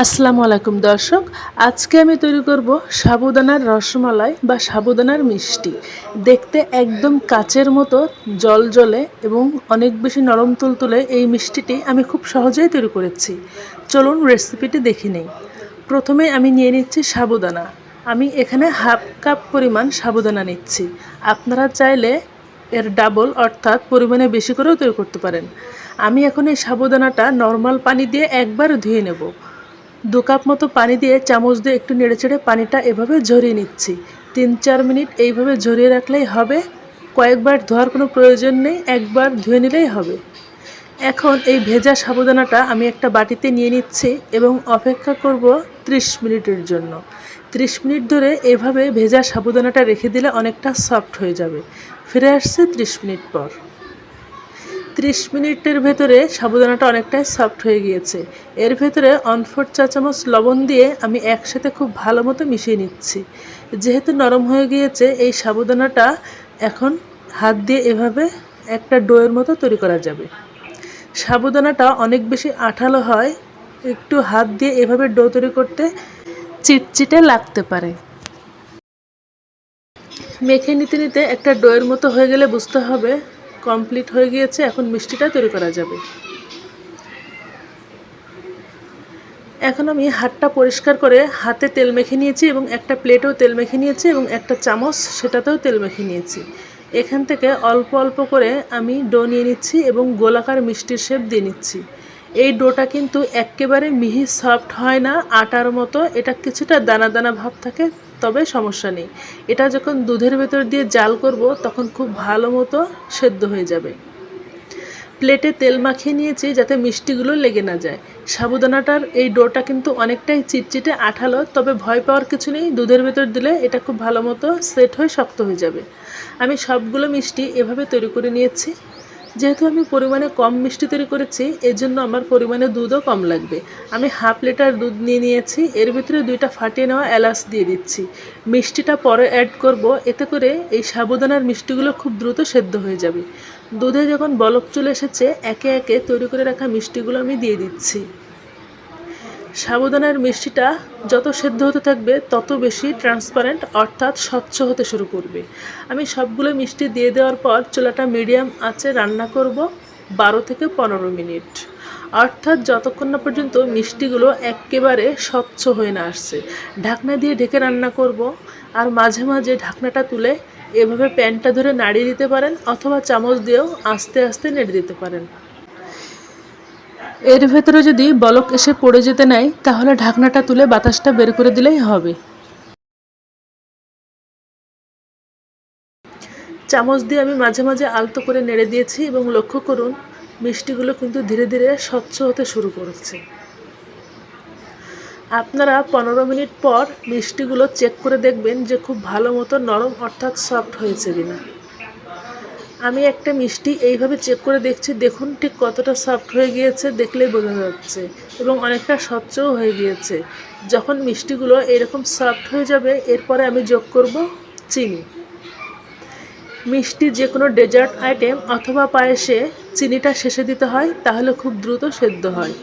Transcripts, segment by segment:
আসসালামু আলাইকুম দর্শক, আজকে আমি তৈরি করব সাবুদানার রসমালাই বা সাবুদানার মিষ্টি। দেখতে একদম কাচের মতো জলজলে এবং অনেক বেশি নরম তুলতুলে এই মিষ্টিটি আমি খুব সহজেই তৈরি করেছি। চলুন রেসিপিটি দেখে নেই। প্রথমে আমি নিয়ে নিচ্ছি সাবুদানা। আমি এখানে হাফ কাপ পরিমাণ সাবুদানা নিচ্ছি। আপনারা চাইলে এর ডাবল অর্থাৎ পরিমাণে বেশি করেও তৈরি করতে পারেন। আমি এখন এই সাবুদানাটা নর্মাল পানি দিয়ে একবার ধুয়ে নেব। 2 কাপ মতো পানি দিয়ে চামচ দিয়ে একটু নেড়েচেড়ে পানিটা এভাবে ঝরিয়ে নিচ্ছি। 3-4 মিনিট এইভাবে ঝরিয়ে রাখলেই হবে। কয়েকবার ধোয়ার কোনো প্রয়োজন নেই, একবার ধুয়ে নিলেই হবে। এখন এই ভেজা সাবুদানাটা আমি একটা বাটিতে নিয়ে নিচ্ছি এবং অপেক্ষা করব 30 মিনিটের জন্য। 30 মিনিট ধরে এভাবে ভেজা সাবুদানাটা রেখে দিলে অনেকটা সফট হয়ে যাবে। ফিরে আসছে 30 মিনিট পর। 30 মিনিটের ভেতরে সাবুদানাটা অনেকটাই সফট হয়ে গিয়েছে। এর ভেতরে 1/4 চা চামচ লবণ দিয়ে আমি একসাথে খুব ভালো মতো মিশিয়ে নিচ্ছি। যেহেতু নরম হয়ে গিয়েছে, এই সাবুদানাটা এখন হাত দিয়ে এভাবে একটা ডোয়ের মতো তৈরি করা যাবে। সাবুদানাটা অনেক বেশি আঠালো হয়, একটু হাত দিয়ে এভাবে ডো তৈরি করতে চিটচিটে লাগতে পারে। মেখে নিতে নিতে একটা ডোয়ের মতো হয়ে গেলে বুঝতে হবে কমপ্লিট হয়ে গিয়েছে। এখন মিষ্টিটা তৈরি করা যাবে। এখন আমি হাতটা পরিষ্কার করে হাতে তেল মেখে নিয়েছি এবং একটা প্লেটেও তেল মেখে নিয়েছি এবং একটা চামচ সেটাতেও তেল মেখে নিয়েছি। এখান থেকে অল্প অল্প করে আমি ডো নিয়ে নিচ্ছি এবং গোলাকার মিষ্টির শেপ দিয়ে নিচ্ছি। এই ডোটা কিন্তু একেবারে মিহি সফট হয় না, আটার মতো। এটা কিছুটা দানা দানা ভাব থাকে, তবে সমস্যা নেই। এটা যখন দুধের ভেতর দিয়ে জাল করব তখন খুব ভালো মতো সেদ্ধ হয়ে যাবে। প্লেটে তেল মাখিয়ে নিয়েছি যাতে মিষ্টিগুলো লেগে না যায়। সাবুদানাটার এই ডোটা কিন্তু অনেকটাই চিটচিটে আঠালো, তবে ভয় পাওয়ার কিছু নেই। দুধের ভেতর দিলে এটা খুব ভালো মতো সেট হয়ে শক্ত হয়ে যাবে। আমি সবগুলো মিষ্টি এভাবে তৈরি করে নিয়েছি। যেহেতু আমি পরিমাণে কম মিষ্টি তৈরি করেছি, এর জন্য আমার পরিমাণে দুধও কম লাগবে। আমি হাফ লিটার দুধ নিয়ে নিয়েছি। এর ভিতরে 2টা ফাটিয়ে নেওয়া এলাচ দিয়ে দিচ্ছি। মিষ্টিটা পরে অ্যাড করব, এতে করে এই সাবুদানার মিষ্টিগুলো খুব দ্রুত সেদ্ধ হয়ে যাবে। দুধে যখন বলক চলে এসেছে, একে একে তৈরি করে রাখা মিষ্টিগুলো আমি দিয়ে দিচ্ছি। সাবুদানার মিষ্টিটা যত সেদ্ধ হতে থাকবে তত বেশি ট্রান্সপারেন্ট অর্থাৎ স্বচ্ছ হতে শুরু করবে। আমি সবগুলো মিষ্টি দিয়ে দেওয়ার পর চুলাটা মিডিয়াম আঁচে রান্না করব 12 থেকে 15 মিনিট, অর্থাৎ যতক্ষণ না পর্যন্ত মিষ্টিগুলো একেবারে স্বচ্ছ হয়ে না আসছে। ঢাকনা দিয়ে ঢেকে রান্না করব, আর মাঝে মাঝে ঢাকনাটা তুলে এভাবে প্যানটা ধরে নাড়িয়ে দিতে পারেন অথবা চামচ দিয়েও আস্তে আস্তে নেড়ে দিতে পারেন। এর ভেতরে যদি বলক এসে পড়ে যেতে নেয় তাহলে ঢাকনাটা তুলে বাতাসটা বের করে দিলেই হবে। চামচ দিয়ে আমি মাঝে মাঝে আলতো করে নেড়ে দিয়েছি এবং লক্ষ্য করুন মিষ্টিগুলো কিন্তু ধীরে ধীরে স্বচ্ছ হতে শুরু করেছে। আপনারা 15 মিনিট পর মিষ্টিগুলো চেক করে দেখবেন যে খুব ভালো মতো নরম অর্থাৎ সফট হয়েছে কিনা। আমি একটা মিষ্টি এইভাবে চেক করে দেখছি, দেখুন ঠিক কতটা সফট হয়ে গিয়েছে, দেখলেই বোঝা যাচ্ছে, এবং অনেকটা স্বচ্ছও হয়ে গিয়েছে। যখন মিষ্টিগুলো এরকম সফট হয়ে যাবে, এরপরে আমি যোগ করব চিনি। মিষ্টি যে কোনো ডেজার্ট আইটেম অথবা পায়েসে চিনিটা শেষে দিতে হয়, তাহলে খুব দ্রুত সেদ্ধ হয়।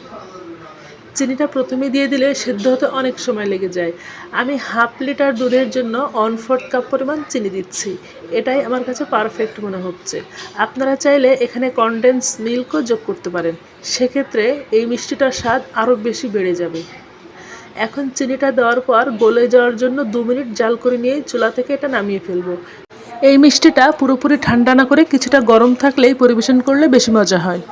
চিনিটা প্রথমে দিয়ে দিলে সেদ্ধ হতে অনেক সময় লেগে যায়। আমি হাফ লিটার দুধের জন্য 1/4 কাপ পরিমাণ চিনি দিচ্ছি। এটাই আমার কাছে পারফেক্ট মনে হচ্ছে। আপনারা চাইলে এখানে কনডেন্স মিল্কও যোগ করতে পারেন, সেক্ষেত্রে এই মিষ্টিটার স্বাদ আরও বেশি বেড়ে যাবে। এখন চিনিটা দেওয়ার পর গলে যাওয়ার জন্য 2 মিনিট জাল করে নিয়ে চুলা থেকে এটা নামিয়ে ফেলবো। এই মিষ্টিটা পুরোপুরি ঠান্ডা না করে কিছুটা গরম থাকলেই পরিবেশন করলে বেশি মজা হয়।